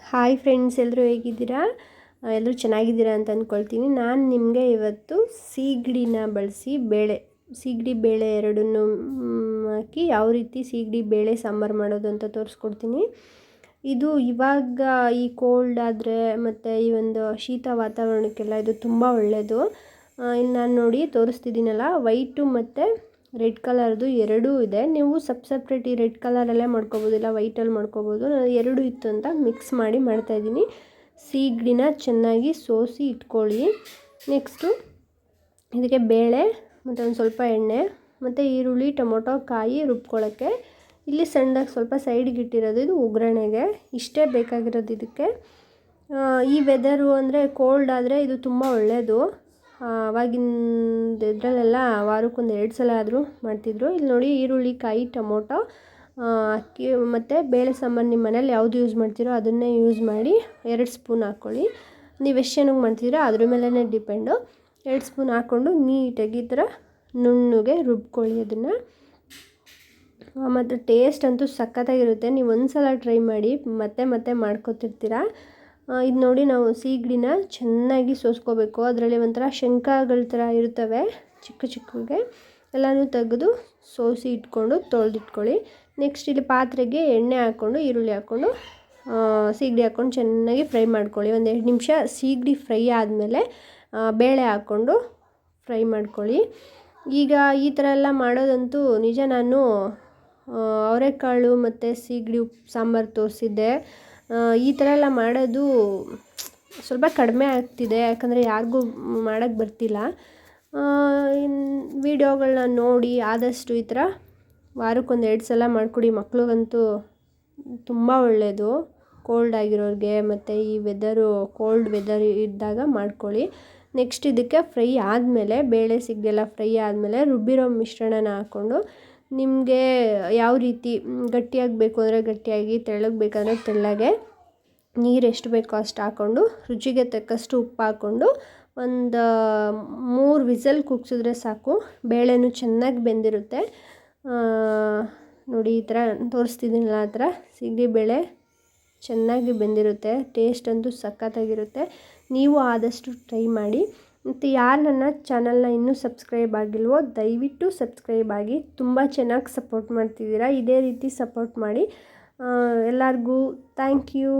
Hi friends, ಎಲ್ಲರೂ ಹೇಗಿದ್ದೀರಾ? ಎಲ್ಲರೂ ಚೆನ್ನಾಗಿದ್ದೀರಾ ಅಂತ ಅಂದ್ಕೊಳ್ತೀನಿ. ನಾನು ನಿಮಗೆ ಇವತ್ತು ಸೀಗಡಿನ ಬಳಸಿ ಸೀಗಡಿ ಬೇಳೆ ಎರಡನ್ನೂ ಹಾಕಿ ಯಾವ ರೀತಿ ಸೀಗಡಿ ಬೇಳೆ ಸಾಂಬಾರು ಮಾಡೋದು ಅಂತ ತೋರಿಸ್ಕೊಡ್ತೀನಿ. ಇದು ಇವಾಗ ಈ ಕೋಲ್ಡ್ ಆದರೆ ಮತ್ತು ಈ ಒಂದು ಶೀತ ವಾತಾವರಣಕ್ಕೆಲ್ಲ ಇದು ತುಂಬ ಒಳ್ಳೆಯದು. ಇಲ್ಲಿ ನಾನು ನೋಡಿ ತೋರಿಸ್ತಿದ್ದೀನಲ್ಲ, ವೈಟು ಮತ್ತು ರೆಡ್ ಕಲರ್ದು ಎರಡೂ ಇದೆ. ನೀವು ಸಪ್ರೇಟ್ ಈ ರೆಡ್ ಕಲರಲ್ಲೇ ಮಾಡ್ಕೊಬೋದು, ಇಲ್ಲ ವೈಟಲ್ಲಿ ಮಾಡ್ಕೊಬೋದು. ನಾನು ಎರಡೂ ಇತ್ತು ಅಂತ ಮಿಕ್ಸ್ ಮಾಡಿ ಮಾಡ್ತಾಯಿದ್ದೀನಿ. ಸೀಗಡಿನ ಚೆನ್ನಾಗಿ ಸೋಸಿ ಇಟ್ಕೊಳ್ಳಿ. ನೆಕ್ಸ್ಟು ಇದಕ್ಕೆ ಬೇಳೆ ಮತ್ತು ಒಂದು ಸ್ವಲ್ಪ ಎಣ್ಣೆ ಮತ್ತು ಈರುಳ್ಳಿ, ಟೊಮೊಟೊ, ಕಾಯಿ ರುಬ್ಕೊಳ್ಳೋಕ್ಕೆ. ಇಲ್ಲಿ ಸಣ್ಣದಾಗಿ ಸ್ವಲ್ಪ ಸೈಡಿಗೆ ಇಟ್ಟಿರೋದು ಇದು ಒಗ್ಗರಣೆಗೆ. ಇಷ್ಟೇ ಬೇಕಾಗಿರೋದು ಇದಕ್ಕೆ. ಈ ವೆದರು ಅಂದರೆ ಕೋಲ್ಡ್ ಆದರೆ ಇದು ತುಂಬ ಒಳ್ಳೆಯದು. ಆವಾಗಿನ ಇದರಲ್ಲೆಲ್ಲ ವಾರಕ್ಕೊಂದು 2 ಸಲ ಆದರೂ ಮಾಡ್ತಿದ್ರು. ಇಲ್ಲಿ ನೋಡಿ, ಈರುಳ್ಳಿ, ಕಾಯಿ, ಟೊಮೊಟೊ, ಅಕ್ಕಿ ಮತ್ತು ಬೇಳೆ ಸಾಂಬಾರು ನಿಮ್ಮ ಮನೇಲಿ ಯಾವುದು ಯೂಸ್ ಮಾಡ್ತೀರೋ ಅದನ್ನೇ ಯೂಸ್ ಮಾಡಿ 2 ಸ್ಪೂನ್ ಹಾಕ್ಕೊಳ್ಳಿ. ನೀವು ಎಷ್ಟು ಚೆನ್ನಾಗಿ ಮಾಡ್ತೀರೋ ಅದ್ರ ಮೇಲೇ ಡಿಪೆಂಡು. 2 ಸ್ಪೂನ್ ಹಾಕ್ಕೊಂಡು ನೀಟಾಗಿ ಈ ಥರ ನುಣ್ಣಗೆ ರುಬ್ಕೊಳ್ಳಿ ಅದನ್ನು. ಮತ್ತು ಟೇಸ್ಟ್ ಅಂತೂ ಸಖತ್ತಾಗಿರುತ್ತೆ. ನೀವು ಒಂದು ಸಲ ಟ್ರೈ ಮಾಡಿ ಮತ್ತೆ ಮಾಡ್ಕೊತಿರ್ತೀರ. ಇದು ನೋಡಿ, ನಾವು ಸೀಗಡಿನ ಚೆನ್ನಾಗಿ ಸೋಸ್ಕೋಬೇಕು. ಅದರಲ್ಲಿ ಒಂಥರ ಶಂಖಗಳ ಥರ ಇರ್ತವೆ ಚಿಕ್ಕಗೆ, ಎಲ್ಲನೂ ತೆಗೆದು ಸೋಸಿ ಇಟ್ಕೊಂಡು ತೊಳೆದಿಟ್ಕೊಳ್ಳಿ. ನೆಕ್ಸ್ಟ್ ಇಲ್ಲಿ ಪಾತ್ರೆಗೆ ಎಣ್ಣೆ ಹಾಕ್ಕೊಂಡು ಈರುಳ್ಳಿ ಹಾಕ್ಕೊಂಡು ಸೀಗಡಿ ಹಾಕ್ಕೊಂಡು ಚೆನ್ನಾಗಿ ಫ್ರೈ ಮಾಡ್ಕೊಳ್ಳಿ. ಒಂದು 2 ನಿಮಿಷ ಸೀಗಡಿ ಫ್ರೈ ಆದಮೇಲೆ ಬೇಳೆ ಹಾಕ್ಕೊಂಡು ಫ್ರೈ ಮಾಡ್ಕೊಳ್ಳಿ. ಈಗ ಈ ಥರ ಎಲ್ಲ ಮಾಡೋದಂತೂ ನಿಜ. ನಾನು ಅವರೆಕಾಳು ಮತ್ತು ಸೀಗಡಿ ಸಾಂಬಾರು ತೋರಿಸಿದ್ದೆ. ಈ ಥರ ಎಲ್ಲ ಮಾಡೋದು ಸ್ವಲ್ಪ ಕಡಿಮೆ ಆಗ್ತಿದೆ, ಯಾಕಂದರೆ ಯಾರಿಗೂ ಮಾಡೋಕ್ಕೆ ಬರ್ತಿಲ್ಲ. ವಿಡಿಯೋಗಳನ್ನ ನೋಡಿ ಆದಷ್ಟು ಈ ಥರ ವಾರಕ್ಕೊಂದು 2 ಸಲ ಮಾಡಿಕೊಡಿ. ಮಕ್ಳಿಗಂತೂ ತುಂಬ ಒಳ್ಳೆಯದು, ಕೋಲ್ಡ್ ಆಗಿರೋರಿಗೆ. ಮತ್ತು ಈ ಕೋಲ್ಡ್ ವೆದರ್ ಇದ್ದಾಗ ಮಾಡ್ಕೊಳ್ಳಿ. ನೆಕ್ಸ್ಟ್ ಇದಕ್ಕೆ ಫ್ರೈ ಆದಮೇಲೆ ಬೇಳೆ ಸೀಗಡಿ ಫ್ರೈ ಆದಮೇಲೆ ರುಬ್ಬಿರೋ ಮಿಶ್ರಣನ ಹಾಕ್ಕೊಂಡು, ನಿಮಗೆ ಯಾವ ರೀತಿ ಗಟ್ಟಿಯಾಗಿ ಬೇಕು ಅಂದರೆ ಗಟ್ಟಿಯಾಗಿ, ತೆಳ್ಳಗೆ ಬೇಕಂದರೆ ತೆಳ್ಳಗೆ, ನೀರು ಎಷ್ಟು ಬೇಕೋ ಅಷ್ಟು ಹಾಕ್ಕೊಂಡು ರುಚಿಗೆ ತಕ್ಕಷ್ಟು ಉಪ್ಪು ಹಾಕ್ಕೊಂಡು ಒಂದು 3 ವಿಸಲ್ ಕೂಗ್ಸಿದ್ರೆ ಸಾಕು. ಬೇಳೆನೂ ಚೆನ್ನಾಗಿ ಬೆಂದಿರುತ್ತೆ. ನೋಡಿ, ಈ ಥರ ತೋರಿಸ್ತಿದ್ದೀನಲ್ಲ, ಆ ಥರ ಸೀಗಡಿ ಬೇಳೆ ಚೆನ್ನಾಗಿ ಬೆಂದಿರುತ್ತೆ. ಟೇಸ್ಟ್ ಅಂತೂ ಸಖತ್ತಾಗಿರುತ್ತೆ. ನೀವು ಆದಷ್ಟು ಟ್ರೈ ಮಾಡಿ. ಮತ್ತು ಯಾರು ನನ್ನ ಚಾನಲ್ನ ಇನ್ನೂ ಸಬ್ಸ್ಕ್ರೈಬ್ ಆಗಿಲ್ವೋ ದಯವಿಟ್ಟು ಸಬ್ಸ್ಕ್ರೈಬ್ ಆಗಿ. ತುಂಬ ಚೆನ್ನಾಗಿ ಸಪೋರ್ಟ್ ಮಾಡ್ತಿದ್ದೀರಾ. ಇದೇ ರೀತಿ ಸಪೋರ್ಟ್ ಮಾಡಿ. ಎಲ್ಲರಿಗೂ ಥ್ಯಾಂಕ್ ಯು.